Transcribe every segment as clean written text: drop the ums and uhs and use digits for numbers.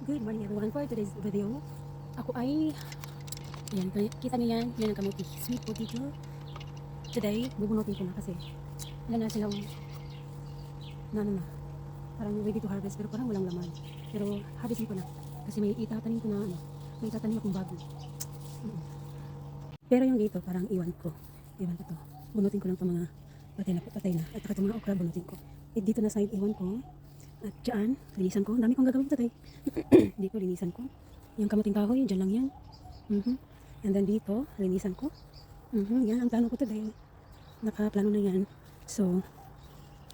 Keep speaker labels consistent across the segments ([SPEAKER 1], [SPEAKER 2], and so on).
[SPEAKER 1] Good morning everyone. For today's video, ako ay, ayan, kita niyo yan ang kamuti, sweet potato. Today, bubunutin ko na kasi, wala na silang, na, parang ready to harvest, pero parang walang laman. Pero harvestin ko na, kasi may itatanim ko na, may itatanim akong bago. Pero yung dito, parang iwan ko to. Bunutin ko lang itong mga patay na, at saka itong mga okra, bunutin ko. At dito na side, iwan ko. At dyan, linisan ko. Ang dami kong gagawin today. Dito, linisan ko. Yung kamuting kahoy, dyan lang yan. And then dito, linisan ko. Yan, ang plano ko today. Nakaplano na yan. So,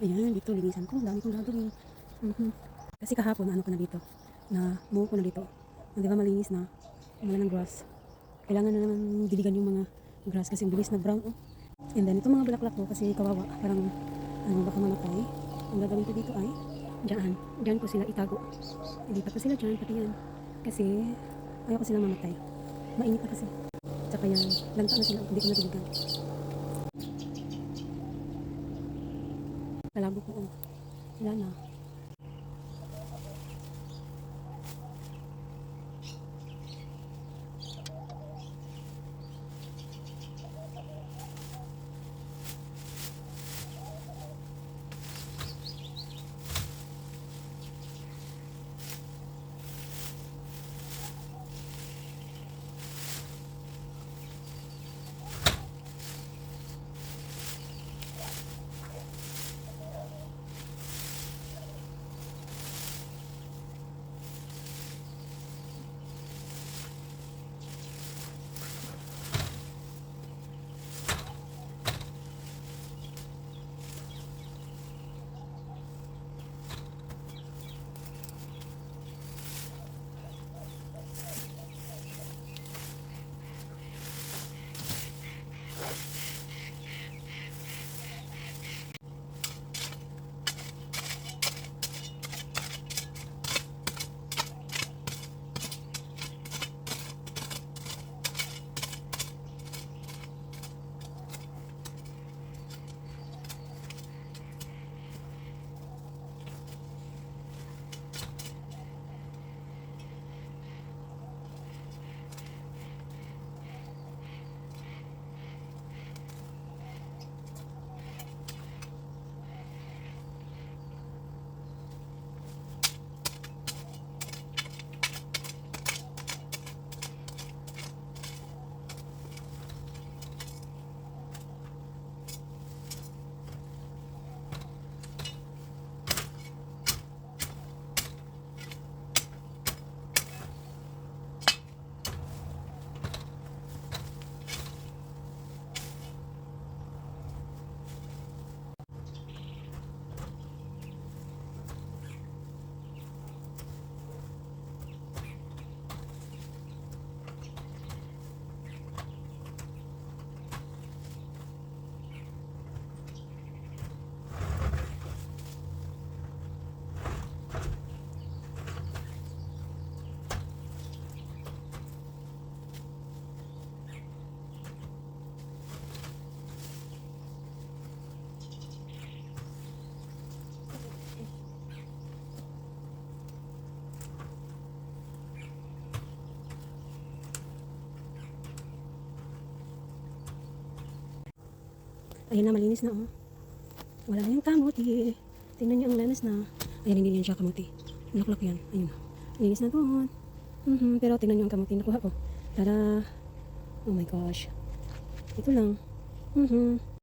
[SPEAKER 1] ayan, dito, linisan ko. Ang dami kong gagawin. Kasi kahapon, ano ko na dito. Mow ko na dito. Di ba malinis na? Wala ng grass. Kailangan na naman diligan yung mga grass kasi bilis na brown. And then, itong mga bulaklak ko kasi kawawa. Parang, baka mamatay. Ang gagawin ko dito ay, Diyan ko sila itago. Ilipat ko sila dyan, pati yan. Kasi, ayaw ko sila mamatay. Mainit na kasi. Tsaka yan, lanta na sila, hindi ko natiligan. Kalabo ko, wala na. Ayan na, malinis na Wala na yung kamuti. Tingnan niyo ang lanas na. Ayan, hindi yan siya kamuti. Bulaklak yan. Ayun. Linis na doon. Pero tingnan niyo ang kamuti nakuha ko. Tada! Oh my gosh. Ito lang.